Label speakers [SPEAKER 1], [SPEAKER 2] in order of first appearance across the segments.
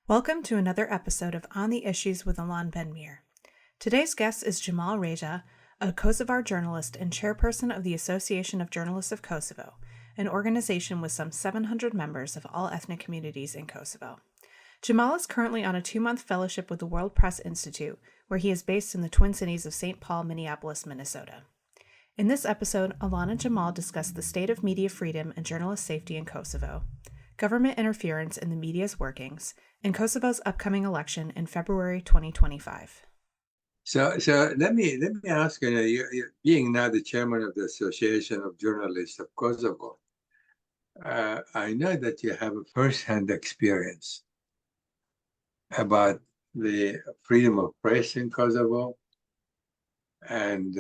[SPEAKER 1] Welcome to another episode of On the Issues with Alon Ben-Meir. Today's guest is Xhemajl Rexha, a Kosovar journalist and chairperson of the Association of Journalists of Kosovo, an organization with some 700 members of all ethnic communities in Kosovo. Xhemajl is currently on a 2-month fellowship with the World Press Institute, where he is based in the Twin Cities of St. Paul, Minneapolis, Minnesota. In this episode, Alon and Xhemajl discuss the state of media freedom and journalist safety in Kosovo, government interference in the media's workings, and Kosovo's upcoming election in February 2025.
[SPEAKER 2] So let me ask you, you're being now the chairman of the Association of Journalists of Kosovo, I know that you have a first-hand experience about the freedom of press in Kosovo, and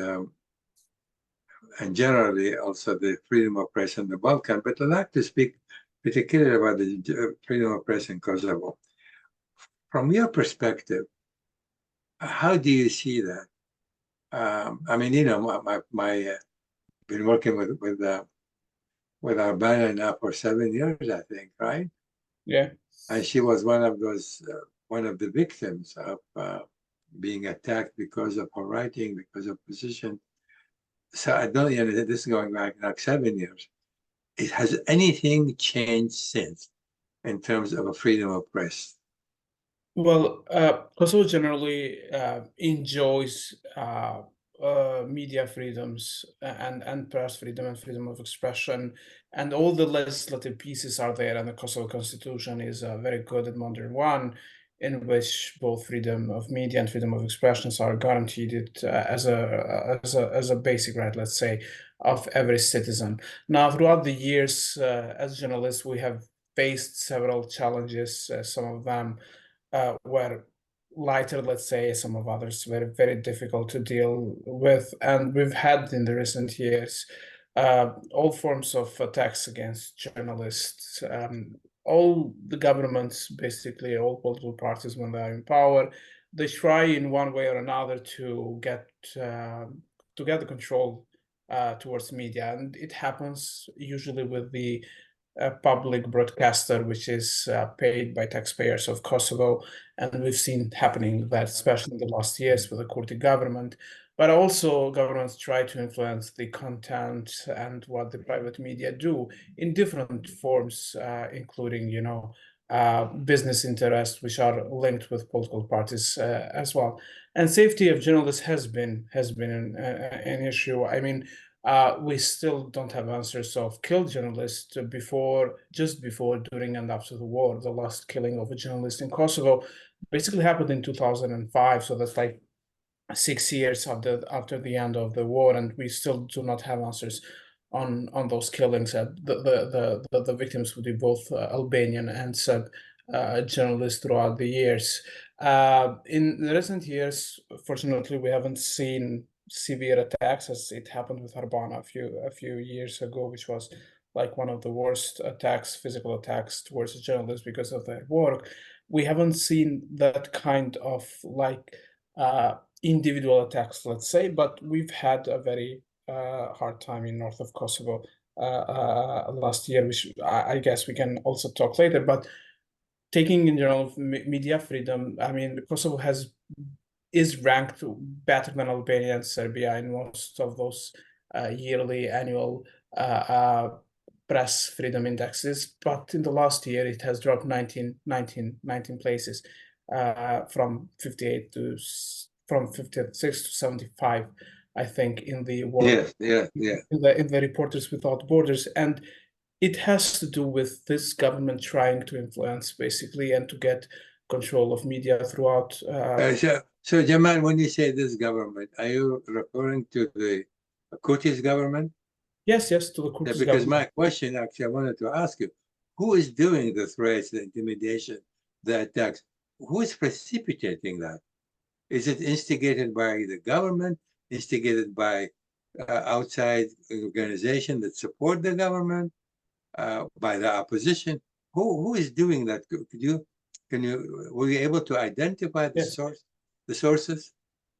[SPEAKER 2] generally also the freedom of press in the Balkan. But I'd like to speak particularly about the freedom of press in Kosovo. From your perspective, how do you see that? I mean, you know, been working with Albania now for 7 years, I think, right?
[SPEAKER 3] Yeah.
[SPEAKER 2] And she was one of the victims of being attacked because of her writing, because of position. So I don't, you know, this is going back like 7 years. Has anything changed since in terms of a freedom of press?
[SPEAKER 3] Well, Kosovo generally enjoys media freedoms and press freedom and freedom of expression, and all the legislative pieces are there. And the Kosovo Constitution is a very good and modern one, in which both freedom of media and freedom of expressions are guaranteed as a basic right, let's say, of every citizen. Now, throughout the years, as journalists, we have faced several challenges. Some of them were lighter, let's say, some of others very, very difficult to deal with. And we've had in the recent years all forms of attacks against journalists. All the governments, basically all political parties, when they are in power, they try in one way or another to get the control towards media. And it happens usually with the public broadcaster, which is paid by taxpayers of Kosovo. And we've seen happening that, especially in the last years with the Kurdi government. But also governments try to influence the content and what the private media do in different forms, including, you know, business interests, which are linked with political parties as well. And safety of journalists has been an issue. I mean, we still don't have answers of killed journalists just before, during, and after the war. The last killing of a journalist in Kosovo basically happened in 2005. So that's like 6 years after the end of the war, and we still do not have answers on those killings. The victims would be both Albanian and Serb journalists throughout the years. In the recent years, fortunately, we haven't seen severe attacks as it happened with Harbana a few years ago, which was like one of the worst attacks, physical attacks towards journalists because of their work. We haven't seen that kind of like individual attacks, let's say, but we've had a very hard time in north of Kosovo last year, which I guess we can also talk later. But taking in general media freedom, I mean, Kosovo is ranked better than Albania and Serbia in most of those yearly annual press freedom indexes. But in the last year, it has dropped 19 places from 56 to 75, I think, in the world.
[SPEAKER 2] Yeah.
[SPEAKER 3] In the Reporters Without Borders. And it has to do with this government trying to influence, basically, and to get control of media throughout.
[SPEAKER 2] So Xhemajl, when you say this government, are you referring to the Kurdish government?
[SPEAKER 3] Yes, to the Kurdish
[SPEAKER 2] because
[SPEAKER 3] government.
[SPEAKER 2] my question, actually, I wanted to ask you, who is doing the threats, the intimidation, the attacks? Who is precipitating that? Is it instigated by the government, instigated by outside organizations that support the government, by the opposition? Who is doing that? Were you able to identify the sources?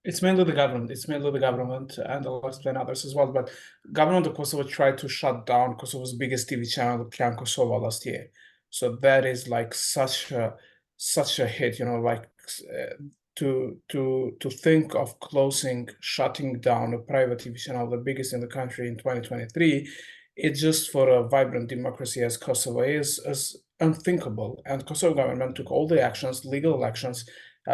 [SPEAKER 3] It's mainly the government, and I'll explain others as well. But government of Kosovo tried to shut down Kosovo's biggest TV channel, Kosovo, last year. So that is like such a such a hit, like to think of shutting down a private TV channel, the biggest in the country in 2023, it's just for a vibrant democracy as Kosovo is unthinkable. And Kosovo government took all the actions, legal actions,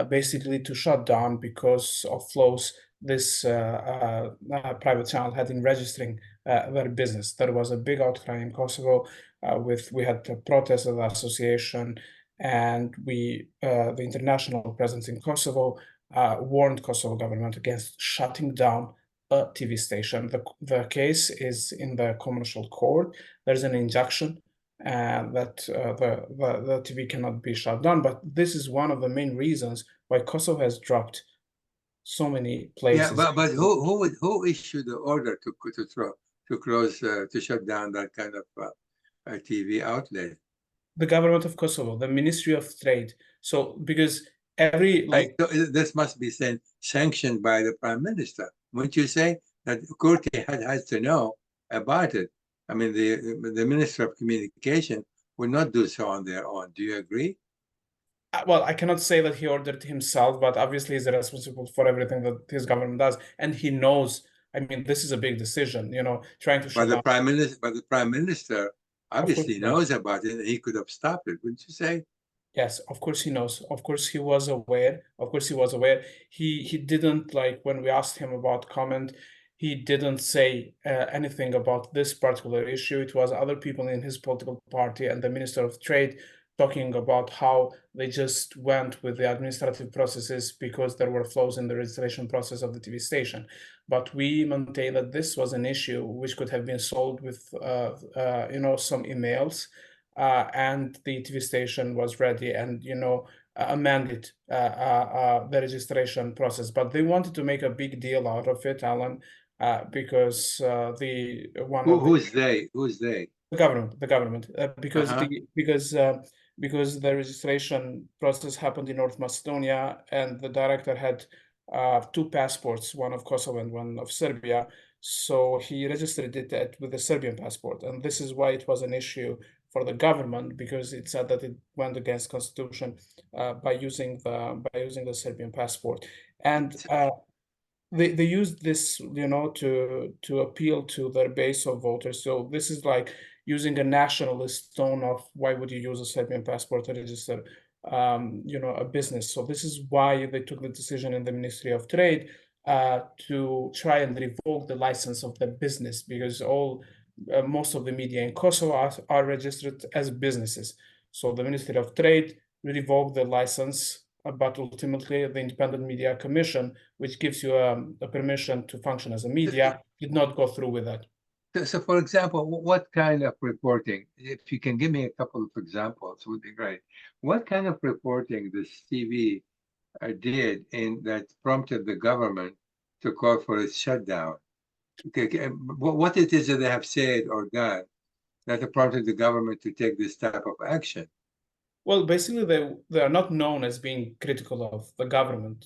[SPEAKER 3] basically to shut down because of flaws this private channel had in registering their business. There was a big outcry in Kosovo. We had the protest of the association, and the international presence in Kosovo warned Kosovo government against shutting down a TV station. The case is in the commercial court. There's an injunction that the TV cannot be shut down. But this is one of the main reasons why Kosovo has dropped so many places.
[SPEAKER 2] Yeah, but who issued the order to close to shut down that kind of TV outlet?
[SPEAKER 3] The government of Kosovo, the Ministry of Trade. So because
[SPEAKER 2] so this must be sanctioned by the Prime Minister. Wouldn't you say that Kurti has to know about it? I mean, the Minister of Communication would not do so on their own. Do you agree?
[SPEAKER 3] Well, I cannot say that he ordered himself, but obviously he's responsible for everything that his government does, and he knows. I mean, this is a big decision, trying to shut down.
[SPEAKER 2] But the Prime Minister obviously knows about it, and he could have stopped it, wouldn't you say?
[SPEAKER 3] Yes, of course he knows. Of course he was aware. Of course he was aware. He didn't, like, when we asked him about comment, he didn't say anything about this particular issue. It was other people in his political party and the Minister of Trade talking about how they just went with the administrative processes because there were flaws in the registration process of the TV station. But we maintain that this was an issue which could have been solved with, some emails, and the TV station was ready and, amended the registration process. But they wanted to make a big deal out of it, Alan, because
[SPEAKER 2] Who's they?
[SPEAKER 3] The government, because the registration process happened in North Macedonia, and the director had two passports, one of Kosovo and one of Serbia. So he registered it with the Serbian passport, and this is why it was an issue for the government, because it said that it went against constitution by using the Serbian passport, and they used this, to appeal to their base of voters. So this is like using a nationalist tone of why would you use a Serbian passport to register, a business. So this is why they took the decision in the Ministry of Trade to try and revoke the license of the business, because most of the media in Kosovo are registered as businesses. So the Ministry of Trade revoked the license, but ultimately the Independent Media Commission, which gives you a permission to function as a media, did not go through with that.
[SPEAKER 2] So, for example, what kind of reporting, if you can give me a couple of examples, would be great. What kind of reporting this TV did that prompted the government to call for its shutdown? Okay, what it is that they have said or done that prompted the government to take this type of action?
[SPEAKER 3] Well, basically, they are not known as being critical of the government.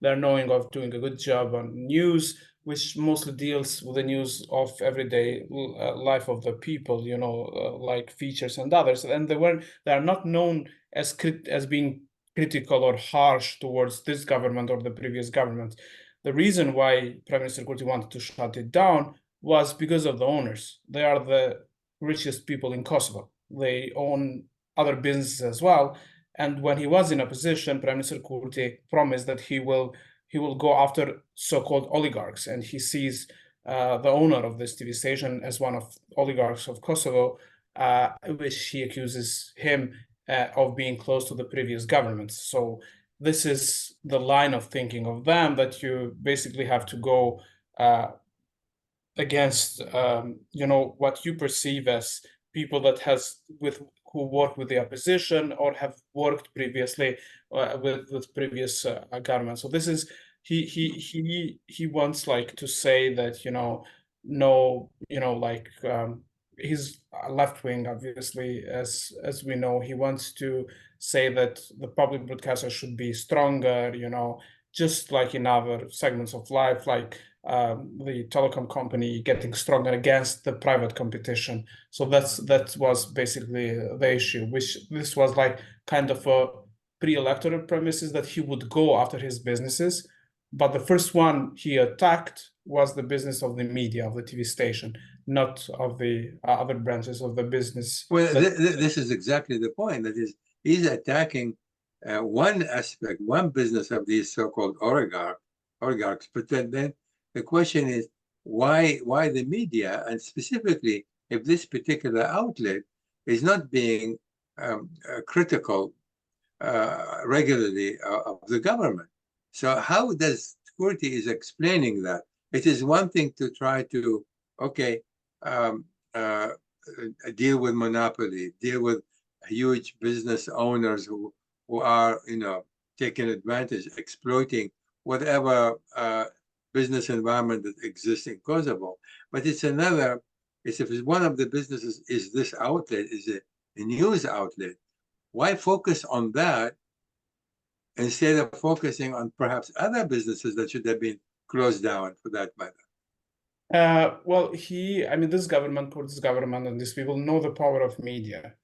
[SPEAKER 3] They're known of doing a good job on news, which mostly deals with the news of everyday life of the people. Like features and others, and they are not known as being critical or harsh towards this government or the previous government. The reason why Prime Minister Kurti wanted to shut it down was because of the owners. They are the richest people in Kosovo. They own other businesses as well. And when he was in opposition, Prime Minister Kurti promised that he will go after so-called oligarchs, and he sees the owner of this TV station as one of oligarchs of Kosovo, which he accuses him of being close to the previous governments. So this is the line of thinking of them, that you basically have to go against, what you perceive as people that who work with the opposition or have worked previously with previous governments. So this is he wants to say that no, he's left wing, obviously, as we know. He wants to say that the public broadcaster should be stronger, just like in other segments of life, like the telecom company getting stronger against the private competition. So that was basically the issue, which this was kind of pre-electoral premises that he would go after his businesses, but the first one he attacked was the business of the media, of the TV station, not of the other branches of the business.
[SPEAKER 2] Well, this is exactly the point. That is, he's attacking one aspect, one business of these so-called oligarchs. But then the question is, why the media, and specifically if this particular outlet is not being critical regularly of the government? So how does Kurti is explaining that? It is one thing to try to, okay, deal with monopoly, deal with huge business owners who are, taking advantage, exploiting whatever business environment that exists in Kosovo. But it's another, if one of the businesses is this outlet, is a news outlet, why focus on that instead of focusing on perhaps other businesses that should have been closed down for that matter?
[SPEAKER 3] Well, this government, Kurdi's government, and these people know the power of media.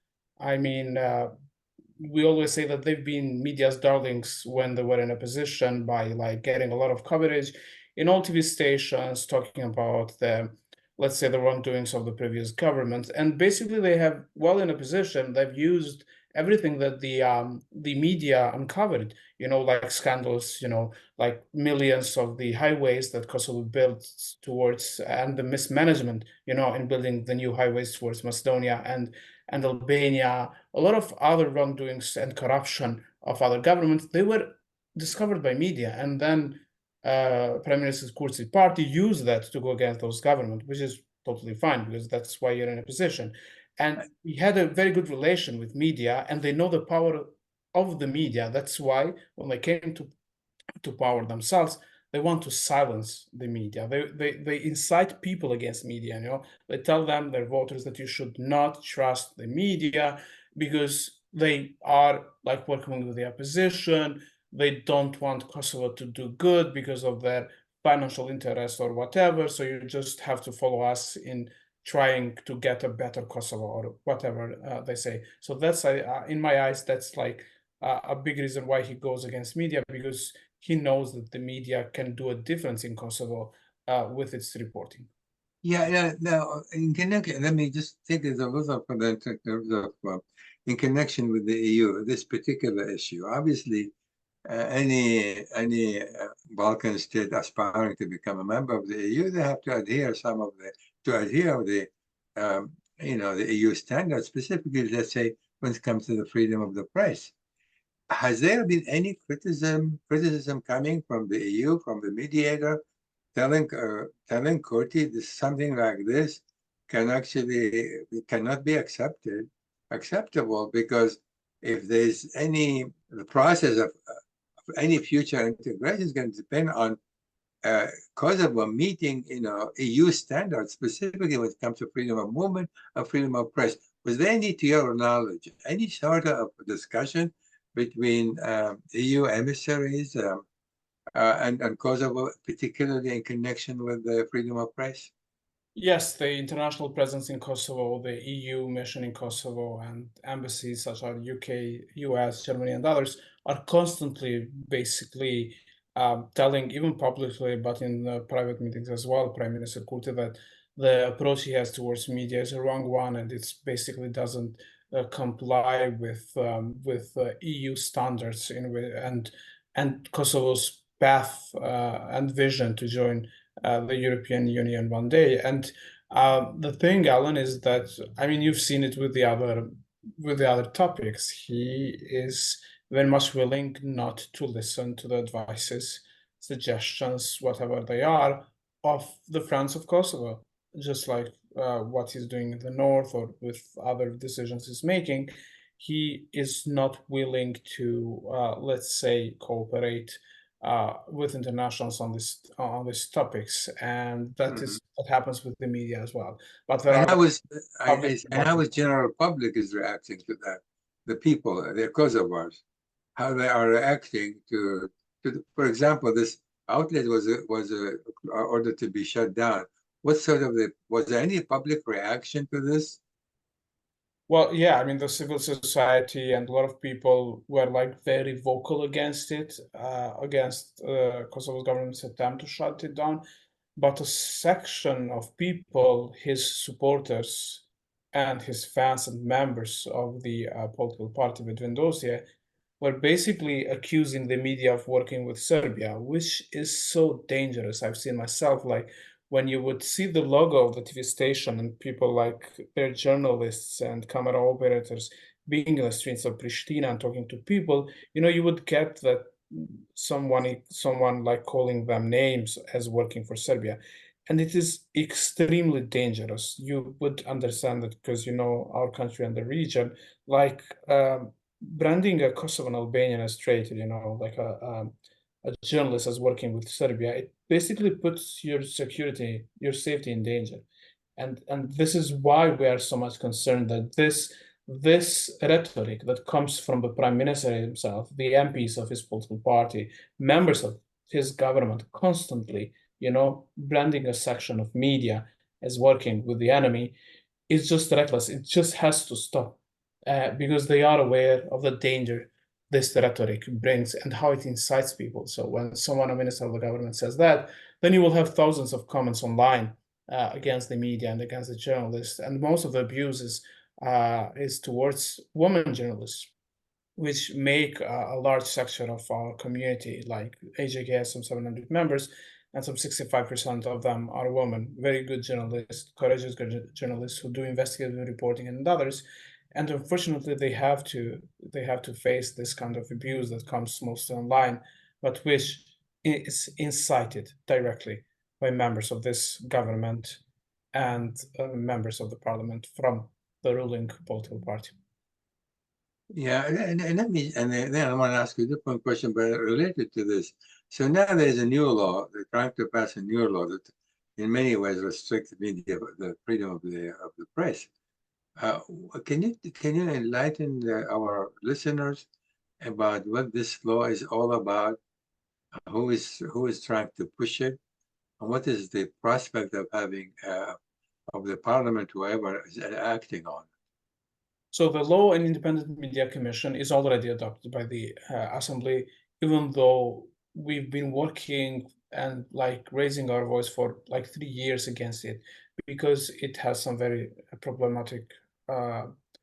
[SPEAKER 3] We always say that they've been media's darlings when they were in a position by getting a lot of coverage in all TV stations, talking about let's say, the wrongdoings of the previous government. And basically they have, while in a position, they've used everything that the media uncovered, like scandals, like millions of the highways that Kosovo built towards, and the mismanagement, in building the new highways towards Macedonia and Albania, a lot of other wrongdoings and corruption of other governments, they were discovered by media. And then Prime Minister Kursi's party used that to go against those governments, which is totally fine, because that's why you're in a position. And we had a very good relation with media, and they know the power of the media. That's why when they came to power themselves, they want to silence the media. They incite people against media. They tell them, their voters, that you should not trust the media because they are working with the opposition. They don't want Kosovo to do good because of their financial interest or whatever. So you just have to follow us in trying to get a better Kosovo, or whatever they say. So that's, in my eyes, that's a big reason why he goes against media, because he knows that the media can do a difference in Kosovo with its reporting.
[SPEAKER 2] Yeah. Now, in connection, let me just take it a little further in terms of in connection with the EU, this particular issue. Obviously, any Balkan state aspiring to become a member of the EU, they have to adhere the EU standards, specifically, let's say, when it comes to the freedom of the press. Has there been any criticism coming from the EU, from the mediator, telling Kurti something like this cannot be acceptable, because if there's the process of any future integration is going to depend on Kosovo meeting, EU standards, specifically when it comes to freedom of movement and freedom of press. Was there any, to your knowledge, any sort of discussion between EU emissaries and Kosovo, particularly in connection with the freedom of press?
[SPEAKER 3] Yes, the international presence in Kosovo, the EU mission in Kosovo, and embassies such as UK, US, Germany, and others are constantly basically telling, even publicly, but in private meetings as well, Prime Minister Kurti, that the approach he has towards media is a wrong one, and it basically doesn't comply with EU standards and Kosovo's path and vision to join the European Union one day. And the thing, Alan, is that, you've seen it with the other topics. He is very much willing not to listen to the advices, suggestions, whatever they are, of the friends of Kosovo, just like what he's doing in the north or with other decisions he's making. He is not willing to, let's say, cooperate with internationals on these topics, and that is what happens with the media as well. But there
[SPEAKER 2] And
[SPEAKER 3] are
[SPEAKER 2] how is general public is reacting to that? The people, the Kosovars, how they are reacting to for example, this outlet was ordered to be shut down. Was there any public reaction to this?
[SPEAKER 3] Well, yeah, I mean, the civil society and a lot of people were like very vocal against it, against Kosovo's government's attempt to shut it down. But a section of people, his supporters and his fans and members of the political party with Vendosia, were basically accusing the media of working with Serbia, which is so dangerous. I've seen myself, like when you would see the logo of the TV station and people like their journalists and camera operators being in the streets of Pristina and talking to people, you would get that someone like calling them names as working for Serbia. And it is extremely dangerous. You would understand that because you know our country and the region, like branding a Kosovan Albanian as traitor, like a journalist as working with Serbia, it basically puts your security, your safety in danger. And this is why we are so much concerned that this rhetoric that comes from the prime minister himself, the MPs of his political party, members of his government, constantly, branding a section of media as working with the enemy, is just reckless. It just has to stop because they are aware of the danger this rhetoric brings and how it incites people. So when someone, a minister of the government, says that, then you will have thousands of comments online against the media and against the journalists. And most of the abuse is towards women journalists, which make a large section of our community. Like AJK has some 700 members, and some 65% of them are women. Very good journalists, courageous journalists who do investigative reporting and others. And unfortunately, they have to face this kind of abuse that comes mostly online, but which is incited directly by members of this government and members of the parliament from the ruling political party.
[SPEAKER 2] Yeah, and then I want to ask you a different question, but related to this. So now there's a new law. They're trying to pass a new law that, in many ways, restricts the media, the freedom of the press. Can you enlighten our listeners about what this law is all about? Who is trying to push it, and what is the prospect of having of the parliament, whoever is acting on?
[SPEAKER 3] So the Law and Independent Media Commission is already adopted by the Assembly, even though we've been working and like raising our voice for like 3 years against it, because it has some very problematic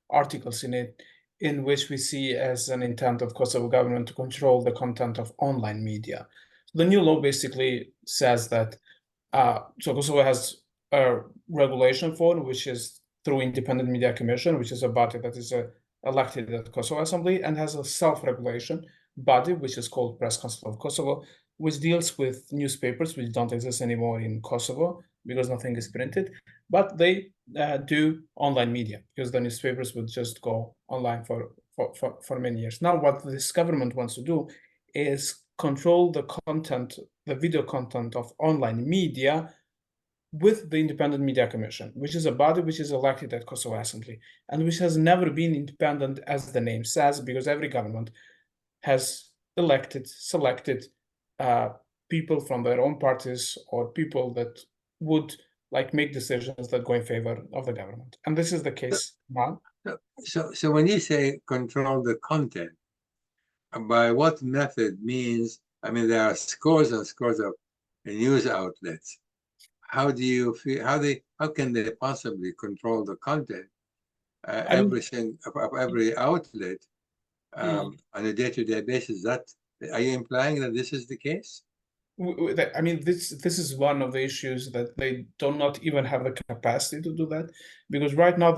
[SPEAKER 3] articles in it, in which we see as an intent of Kosovo government to control the content of online media. So the new law basically says that so Kosovo has a regulation for it, which is through Independent Media Commission, which is a body that is elected at the Kosovo Assembly, and has a self-regulation body, which is called Press Council of Kosovo, which deals with newspapers, which don't exist anymore in Kosovo because nothing is printed, but they do online media because the newspapers would just go online for many years. Now, what this government wants to do is control the content, the video content of online media with the Independent Media Commission, which is a body which is elected at Kosovo Assembly and which has never been independent, as the name says, because every government has selected people from their own parties or people that would like make decisions that go in favor of the government. And this is the case now.
[SPEAKER 2] So when you say control the content, by what method means, I mean, there are scores and scores of news outlets. How do you feel, how can they possibly control the content everything of every outlet on a day-to-day basis? Are you implying that this is the case?
[SPEAKER 3] I mean, this is one of the issues that they do not even have the capacity to do that, because right now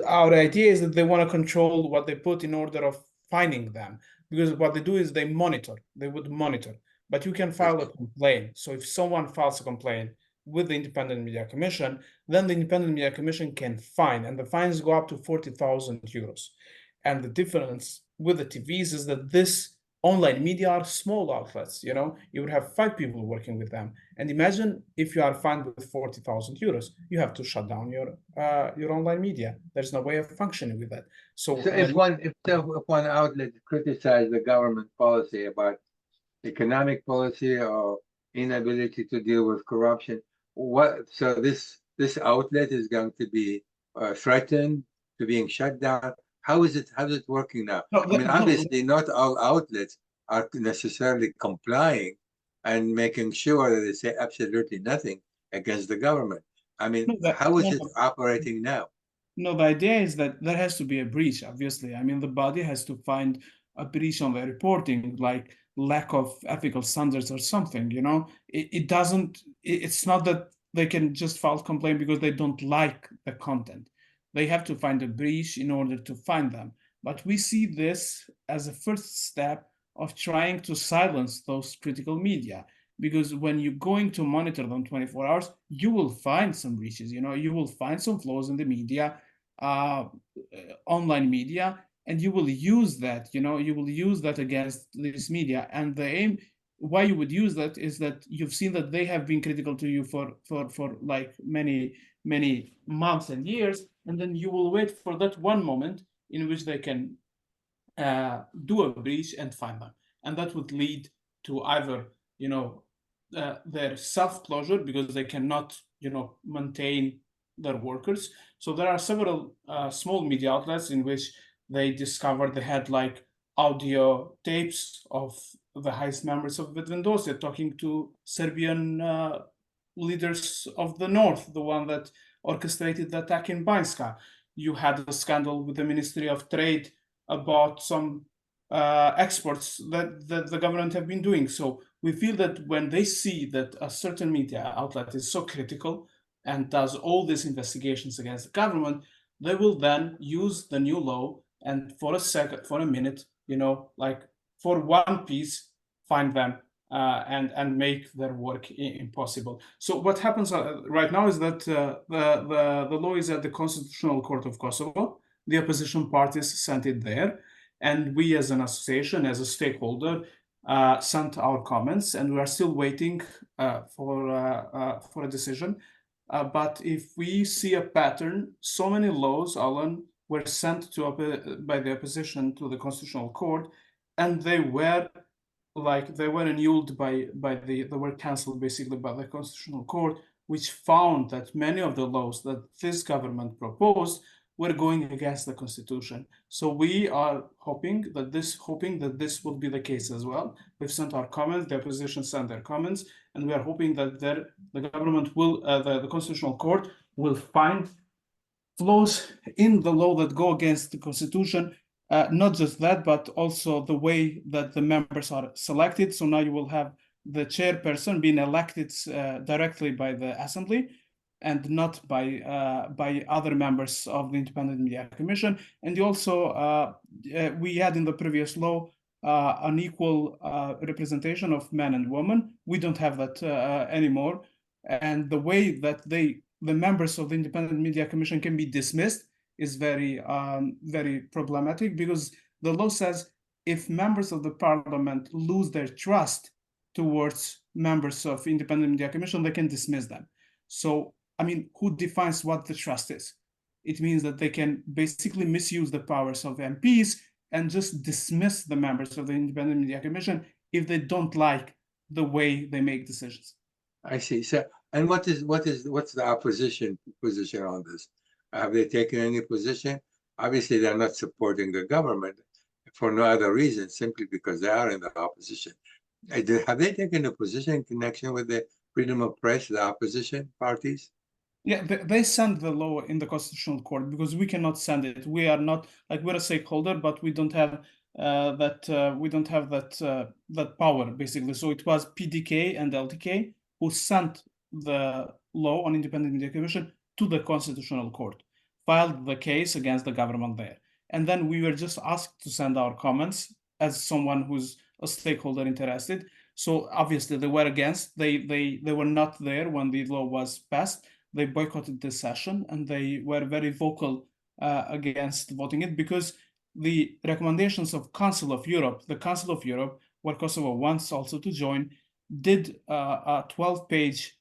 [SPEAKER 3] our idea is that they want to control what they put in order of finding them, because what they do is they would monitor, but you can file a complaint. So if someone files a complaint with the Independent Media Commission, then the Independent Media Commission can fine, and the fines go up to 40,000 euros. And the difference with the TVs is that this online media are small outlets. You would have 5 people working with them, and imagine if you are fined with 40,000 euros, you have to shut down your online media. There's no way of functioning with that.
[SPEAKER 2] So if one outlet criticizes the government policy about economic policy or inability to deal with corruption, so this outlet is going to be threatened, to being shut down? How is it working now?
[SPEAKER 3] No,
[SPEAKER 2] I mean, obviously, not all outlets are necessarily complying and making sure that they say absolutely nothing against the government. I mean, how is it operating now?
[SPEAKER 3] No, the idea is that there has to be a breach, obviously. I mean, the body has to find a breach on the reporting, like lack of ethical standards or something, you know? It's not that they can just file complaint because they don't like the content. They have to find a breach in order to find them. But we see this as a first step of trying to silence those critical media. Because when you're going to monitor them 24 hours, you will find some breaches, you know, you will find some flaws in the media, online media, and you will use that, you know, you will use that against this media. And the aim why you would use that is that you've seen that they have been critical to you for like many months and years, and then you will wait for that one moment in which they can do a breach and find them, and that would lead to either, you know, their self-closure because they cannot, you know, maintain their workers. So there are several small media outlets in which they discovered they had like audio tapes of the highest members of Vedvendosje talking to Serbian leaders of the north, the one that orchestrated the attack in Banjska. You had a scandal with the Ministry of Trade about some exports that the government have been doing. So we feel that when they see that a certain media outlet is so critical and does all these investigations against the government, they will then use the new law and for a minute, you know, like for one piece, find them and make their work impossible. So what happens right now is that the law is at the Constitutional Court of Kosovo. The opposition parties sent it there, and we as an association, as a stakeholder, sent our comments, and we are still waiting for a decision. But if we see a pattern, so many laws, Alan, were sent by the opposition to the Constitutional Court, and they were annulled they were cancelled basically by the Constitutional Court, which found that many of the laws that this government proposed were going against the Constitution. So we are hoping that this will be the case as well. We've sent our comments, the opposition sent their comments, and we are hoping that the government will, the Constitutional Court will find flaws in the law that go against the Constitution. Not just that, but also the way that the members are selected. So now you will have the chairperson being elected directly by the Assembly and not by other members of the Independent Media Commission. And you also, we had in the previous law an equal representation of men and women. We don't have that anymore. And the way that the members of the Independent Media Commission can be dismissed is very problematic, because the law says if members of the parliament lose their trust towards members of Independent Media Commission, they can dismiss them. So, I mean, who defines what the trust is? It means that they can basically misuse the powers of MPs and just dismiss the members of the Independent Media Commission if they don't like the way they make decisions.
[SPEAKER 2] I see. So, and what's the opposition position on this? Have they taken any position? Obviously, they're not supporting the government for no other reason, simply because they are in the opposition. Have they taken a position in connection with the freedom of press, the opposition parties?
[SPEAKER 3] Yeah, they send the law in the Constitutional Court because we cannot send it. We are not, like, we're a stakeholder, but we don't have that power, basically. So it was PDK and LTK who sent the law on Independent Media Commission to the Constitutional Court, filed the case against the government there. And then we were just asked to send our comments as someone who's a stakeholder interested. So obviously they were against, they were not there when the law was passed. They boycotted the session, and they were very vocal against voting it, because the recommendations of Council of Europe, the Council of Europe, where Kosovo wants also to join, did a 12-page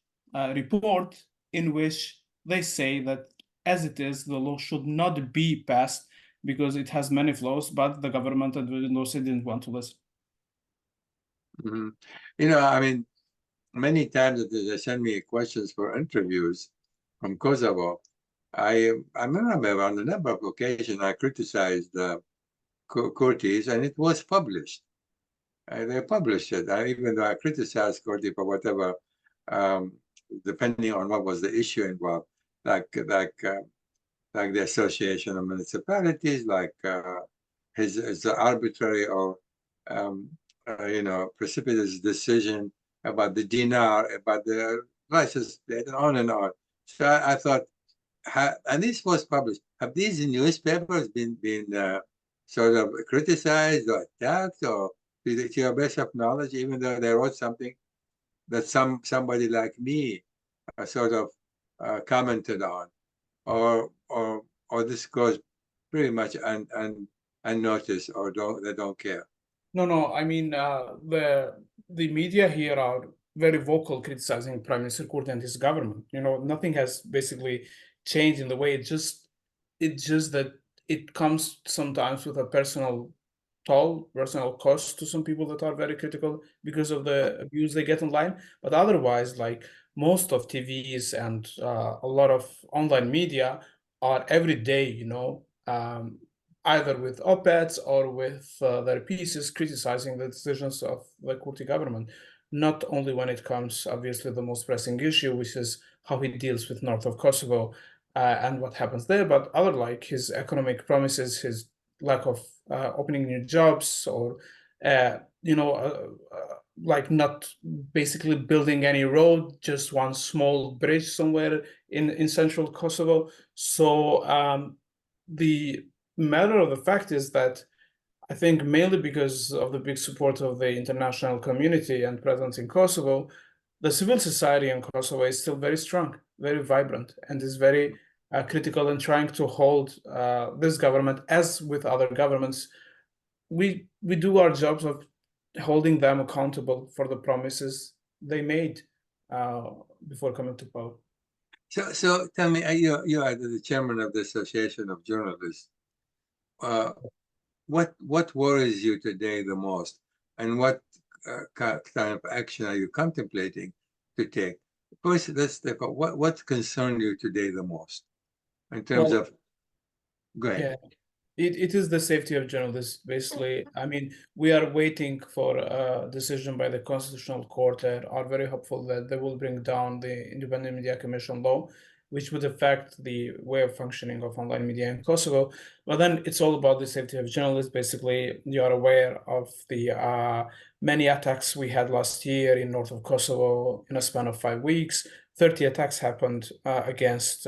[SPEAKER 3] report in which they say that as it is, the law should not be passed because it has many flaws, but the government and Vedvendosje didn't want to listen.
[SPEAKER 2] Mm-hmm. You know, I mean, many times they send me questions for interviews from Kosovo, I remember on a number of occasions I criticized Curtis, and it was published. They published it. Even though I criticized Curtis for whatever, um, depending on what was the issue involved, like the Association of Municipalities, like his arbitrary or precipitous decision about the dinar, about the license plate, and on and on. So I thought, and this was published. Have these newspapers been sort of criticized or attacked, or to your best of knowledge, even though they wrote something that somebody like me sort of commented on, or this goes pretty much unnoticed, or they don't care?
[SPEAKER 3] No. I mean, the media here are very vocal criticizing Prime Minister Kurti and his government. Nothing has basically changed in the way it's just that it comes sometimes with a personal toll, personal cost to some people that are very critical because of the abuse they get online. But otherwise, like most of TVs and a lot of online media are every day, either with op-eds or with their pieces criticizing the decisions of the Kurti government, not only when it comes, obviously, the most pressing issue, which is how he deals with north of Kosovo and what happens there, but other like his economic promises, his lack of opening new jobs, or like not basically building any road, just one small bridge somewhere in central Kosovo. So the matter of the fact is that I think mainly because of the big support of the international community and presence in Kosovo, the civil society in Kosovo is still very strong, very vibrant, and is very critical in trying to hold this government, as with other governments. We do our jobs of holding them accountable for the promises they made before coming to power.
[SPEAKER 2] So tell me, you are the chairman of the Association of Journalists. What worries you today the most, and what kind of action are you contemplating to take? First, let's take what concerns you today the most in terms of. Go ahead.
[SPEAKER 3] Yeah. It is the safety of journalists, basically. I mean, we are waiting for a decision by the Constitutional Court and are very hopeful that they will bring down the Independent Media Commission law, which would affect the way of functioning of online media in Kosovo. But then it's all about the safety of journalists. Basically, you are aware of the many attacks we had last year in north of Kosovo in a span of 5 weeks. 30 attacks happened against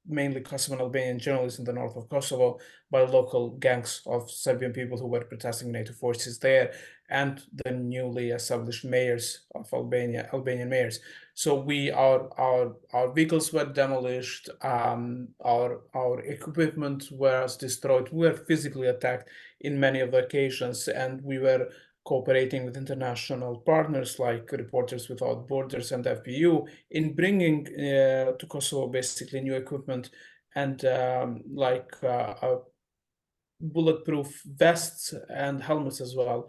[SPEAKER 3] mainly Kosovan Albanian journalists in the north of Kosovo by local gangs of Serbian people who were protesting NATO forces there, and the newly established mayors of Albanian mayors. So our vehicles were demolished, our equipment was destroyed, we were physically attacked in many of the occasions, and we were cooperating with international partners like Reporters Without Borders and FPU in bringing to Kosovo basically new equipment and bulletproof vests and helmets as well,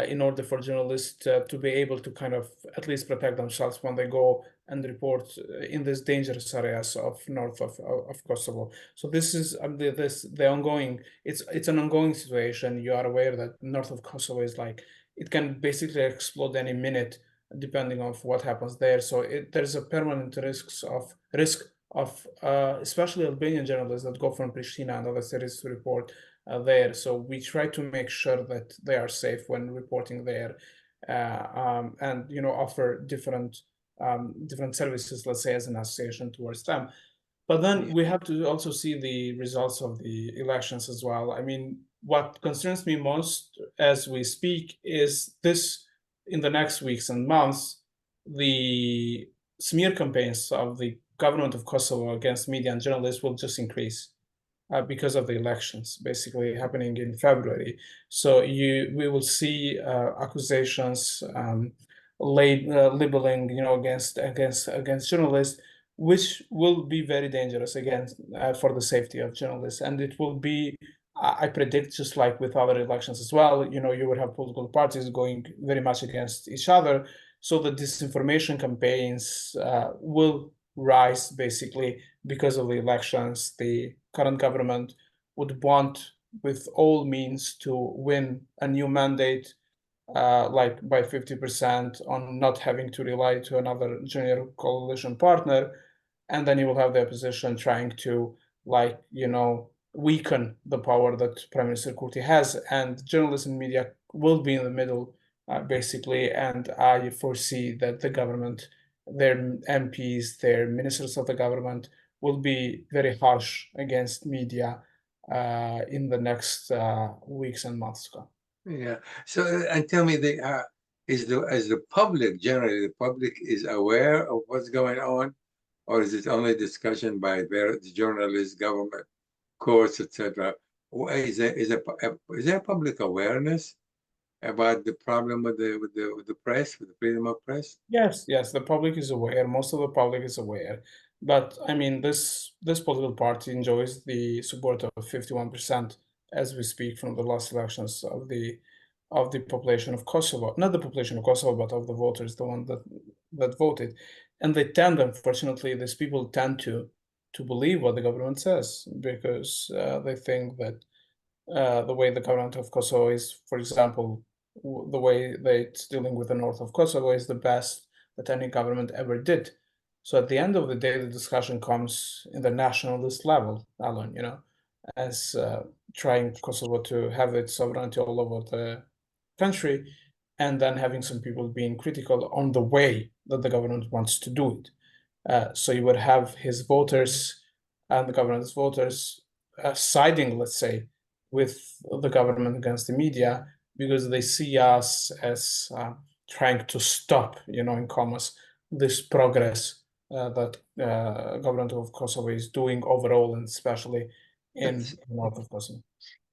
[SPEAKER 3] in order for journalists to be able to kind of at least protect themselves when they go and report in these dangerous areas of north of Kosovo. So this is the ongoing. It's an ongoing situation. You are aware that north of Kosovo is like it can basically explode any minute depending on what happens there. So there's a permanent risk of especially Albanian journalists that go from Pristina and other cities to report there. So we try to make sure that they are safe when reporting there, and offer different services, let's say, as an association towards them. But then we have to also see the results of the elections as well. I mean, what concerns me most as we speak is this: in the next weeks and months, the smear campaigns of the government of Kosovo against media and journalists will just increase because of the elections basically happening in February. So we will see accusations, labeling, against journalists, which will be very dangerous again for the safety of journalists. And it will be, I predict, just like with other elections as well, you would have political parties going very much against each other. So the disinformation campaigns will rise basically because of the elections, the current government would want, with all means, to win a new mandate, like by 50%, on not having to rely to another junior coalition partner. And then you will have the opposition trying to, like, weaken the power that Prime Minister Kurti has, and journalists and media will be in the middle, basically. And I foresee that the government, their MPs, their ministers of the government, will be very harsh against media in the next weeks and months to come.
[SPEAKER 2] Yeah. So, and tell me, is the public generally, the public is aware of what's going on, or is it only discussion by the journalists, government, courts, etc.? Is there public awareness about the problem with the press, with the freedom of press?
[SPEAKER 3] Yes, the public is aware. Most of the public is aware. But I mean, this political party enjoys the support of 51% as we speak from the last elections of the population of Kosovo. Not the population of Kosovo, but of the voters, the one that voted. And they tend, unfortunately, these people tend to believe what the government says, because they think that the way the government of Kosovo is, for example, the way it's dealing with the north of Kosovo is the best that any government ever did. So at the end of the day, the discussion comes in the nationalist level, Alon, as trying Kosovo to have its sovereignty all over the country, and then having some people being critical on the way that the government wants to do it. So you would have his voters and the government's voters siding, let's say, with the government against the media, because they see us as trying to stop, in commas, this progress that government of Kosovo is doing overall, and especially in the north of Kosovo.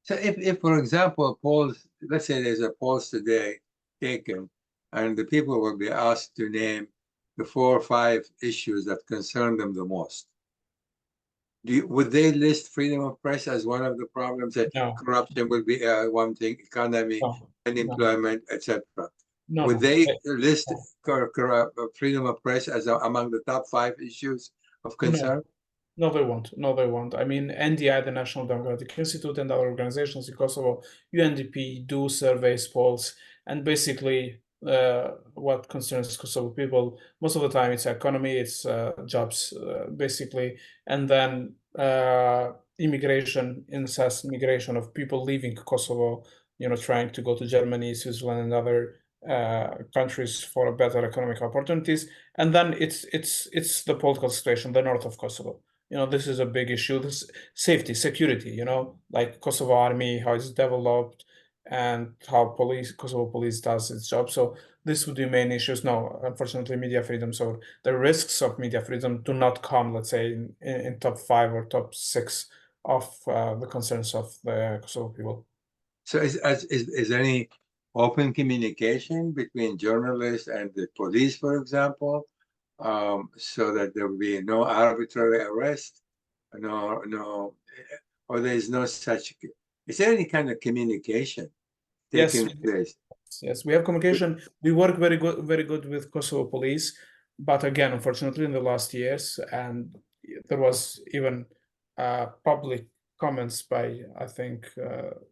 [SPEAKER 2] So if for example, polls, let's say there's a polls today taken, and the people will be asked to name the 4 or 5 issues that concern them the most, would they list freedom of press as one of the problems? That
[SPEAKER 3] No.
[SPEAKER 2] corruption will be one thing, economy, unemployment, etc. Would they list freedom of press as among the top 5 issues of concern?
[SPEAKER 3] No, they won't. I mean, NDI, the National Democratic Institute, and other organizations in Kosovo, UNDP, do surveys, polls, and basically what concerns Kosovo people, most of the time it's economy, it's jobs, basically, and then immigration, incest migration of people leaving Kosovo, trying to go to Germany, Switzerland, and other countries for better economic opportunities. And then it's the political situation, the north of Kosovo. This is a big issue. This safety, security, like Kosovo army, how it's developed, and how Kosovo police does its job. So this would be main issues. No, unfortunately, media freedom. So the risks of media freedom do not come, let's say, in top 5 or top 6 of the concerns of the Kosovo people.
[SPEAKER 2] So is there any open communication between journalists and the police, for example, so that there will be no arbitrary arrest, or there is no such? Is there any kind of communication taking place?
[SPEAKER 3] Yes, we have communication. We work very good with Kosovo police, but again, unfortunately, in the last years, and there was even public comments by, I think,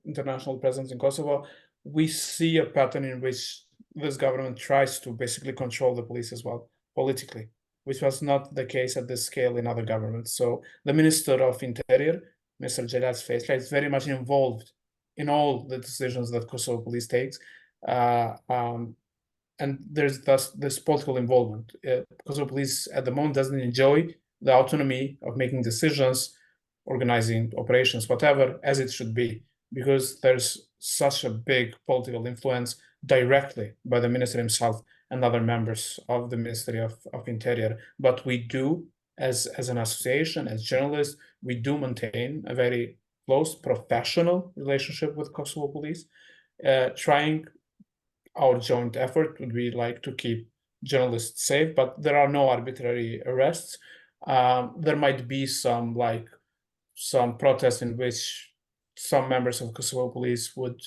[SPEAKER 3] international presence in Kosovo. We see a pattern in which this government tries to basically control the police as well politically, which was not the case at this scale in other governments. So the Minister of Interior, Mr. Xhemajl Rexha, is very much involved in all the decisions that Kosovo police takes. And there's thus this political involvement. Kosovo police at the moment doesn't enjoy the autonomy of making decisions, organizing operations, whatever, as it should be, because there's such a big political influence directly by the minister himself and other members of the Ministry of Interior. But we do, as an association, as journalists, we do maintain a very close professional relationship with Kosovo police. Trying our joint effort would be like to keep journalists safe, but there are no arbitrary arrests. There might be some protests in which some members of Kosovo police would,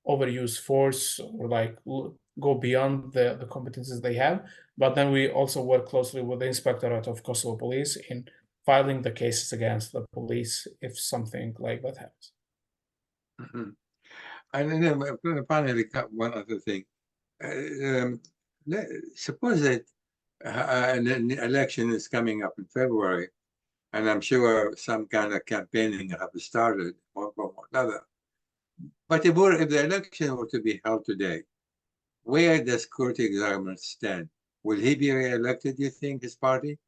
[SPEAKER 3] overuse force or go beyond the competencies they have. But then we also work closely with the Inspectorate of Kosovo Police in filing the cases against the police if something like that happens.
[SPEAKER 2] Mhm. And then finally, one other thing. Suppose that an election is coming up in February, and I'm sure some kind of campaigning have started one from another. But if the election were to be held today, where does Kurti government stand? Will he be re-elected, you think, his party?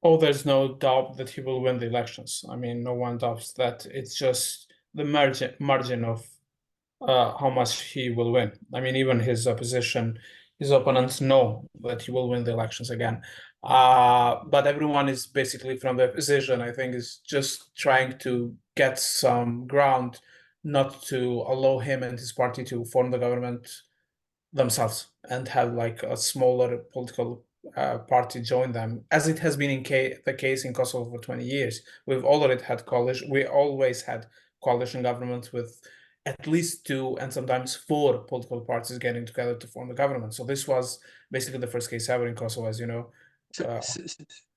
[SPEAKER 3] Oh, there's no doubt that he will win the elections. I mean, no one doubts that. It's just the margin of how much he will win. I mean, even his opponents know that he will win the elections again. But everyone is basically from the opposition, I think, is just trying to get some ground not to allow him and his party to form the government themselves and have like a smaller political party join them, as it has been the case in Kosovo for 20 years. We've already had coalition. We always had coalition governments with at least 2 and sometimes 4 political parties getting together to form the government. So this was basically the first case ever in Kosovo, as you know.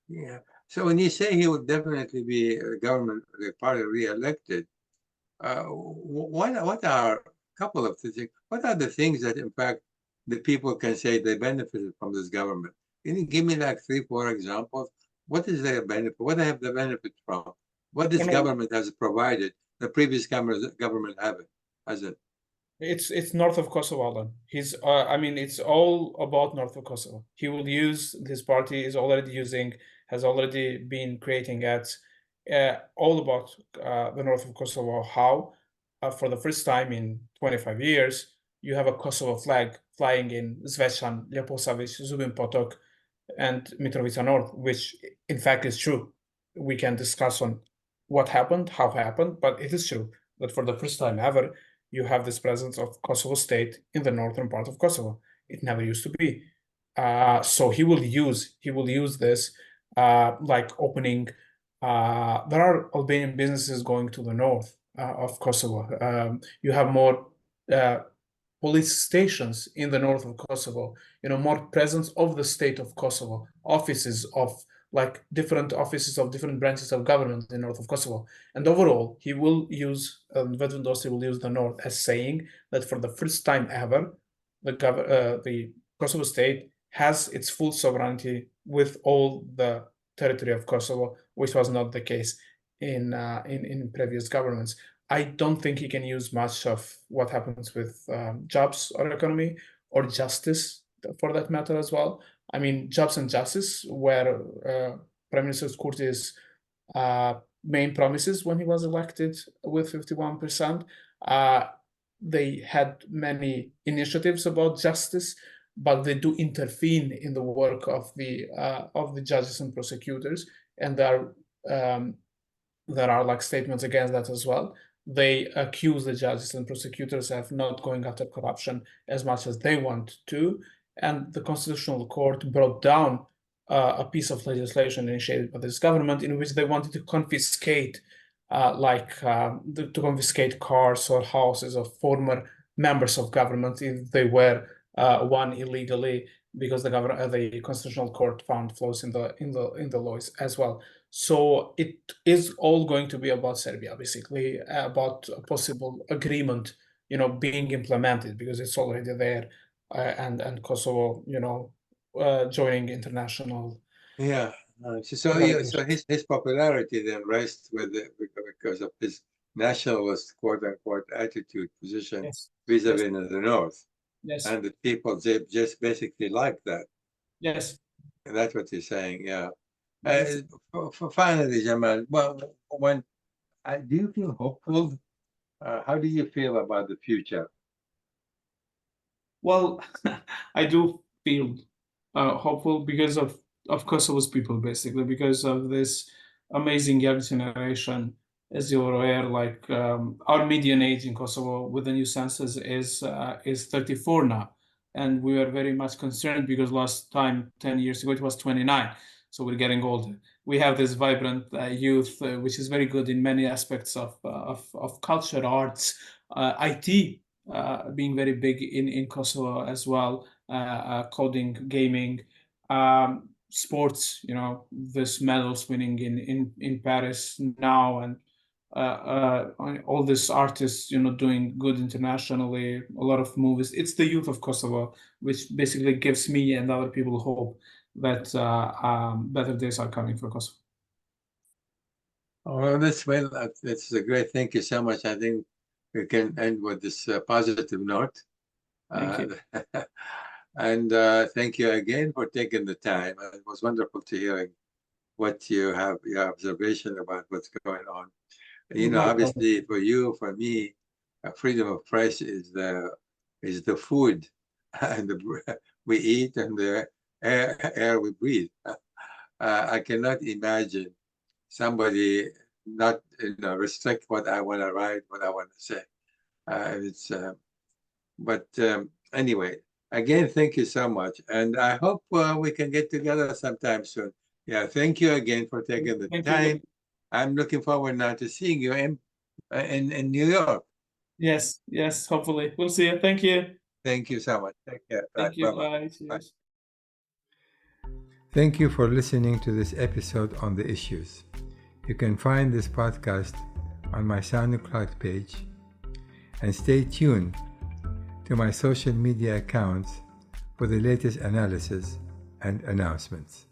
[SPEAKER 2] Yeah. So when you say he would definitely be the party re-elected, what are a couple of things? What are the things that, in fact, the people can say they benefited from this government? Can you give me like 3, 4 examples? What is their benefit? What they have the benefit from? What this government has provided, the previous government hasn't?
[SPEAKER 3] It's north of Kosovo, Alan. He's I mean, it's all about north of Kosovo. He will use his party is already using, has already been creating ads all about the north of Kosovo. How for the first time in 25 years you have a Kosovo flag flying in Zvečan, Ljeposavić, Zubin Potok, and Mitrovica North, which in fact is true. We can discuss on what happened, how it happened, but it is true that for the first time ever you have this presence of Kosovo state in the northern part of Kosovo. It never used to be. So he will use this like opening. There are Albanian businesses going to the north of Kosovo. You have more police stations in the north of Kosovo. More presence of the state of Kosovo, offices of like different offices of different branches of government in the north of Kosovo. And overall, he will use, Vedran Dosti will use the north as saying that for the first time ever, the Kosovo state has its full sovereignty with all the territory of Kosovo, which was not the case in previous governments. I don't think he can use much of what happens with jobs or economy or justice for that matter as well. I mean, jobs and justice were Prime Minister Kurti's main promises when he was elected with 51%. They had many initiatives about justice, but they do intervene in the work of the judges and prosecutors, and there are like statements against that as well. They accuse the judges and prosecutors of not going after corruption as much as they want to, and the Constitutional Court brought down a piece of legislation initiated by this government in which they wanted to confiscate to confiscate cars or houses of former members of government if they were won illegally, because the Constitutional Court found flaws in the laws as well. So it is all going to be about Serbia, basically, about a possible agreement, being implemented, because it's already there, and Kosovo, joining international.
[SPEAKER 2] Yeah. So his popularity then rests because of his nationalist quote unquote attitude position vis-a-vis the north.
[SPEAKER 3] Yes.
[SPEAKER 2] And the people just basically like that.
[SPEAKER 3] Yes.
[SPEAKER 2] And that's what you're saying, yeah. Finally, Xhemajl, well, do you feel hopeful? How do you feel about the future?
[SPEAKER 3] Well, I do feel hopeful because of Kosovo's people, basically, because of this amazing young generation. As you're aware, like our median age in Kosovo with the new census is 34 now, and we were very much concerned because last time 10 years ago it was 29, so we're getting older. We have this vibrant youth, which is very good in many aspects of culture, arts, IT. Being very big in Kosovo as well, coding, gaming. sports, this medals winning in Paris now, and all these artists, doing good internationally, a lot of movies. It's the youth of Kosovo, which basically gives me and other people hope that better days are coming for Kosovo.
[SPEAKER 2] Oh, that's a great. Thank you so much. I think we can end with this positive note.
[SPEAKER 3] Thank you.
[SPEAKER 2] And thank you again for taking the time. It was wonderful to hearing what you have, your observation about what's going on. Obviously for you, for me, freedom of press is the food and we eat and the air we breathe. I cannot imagine somebody not restrict what I want to write, what I want to say. But anyway, again, thank you so much, and I hope we can get together sometime soon. Yeah, thank you again for taking the time. I'm looking forward now to seeing you in New York.
[SPEAKER 3] Yes, hopefully. We'll see you. Thank you.
[SPEAKER 2] Thank you so much. Take care.
[SPEAKER 3] Thank you.
[SPEAKER 2] Bye-bye.
[SPEAKER 3] Bye. Cheers.
[SPEAKER 2] Thank you for listening to this episode on the issues. You can find this podcast on my SoundCloud page, and stay tuned to my social media accounts for the latest analysis and announcements.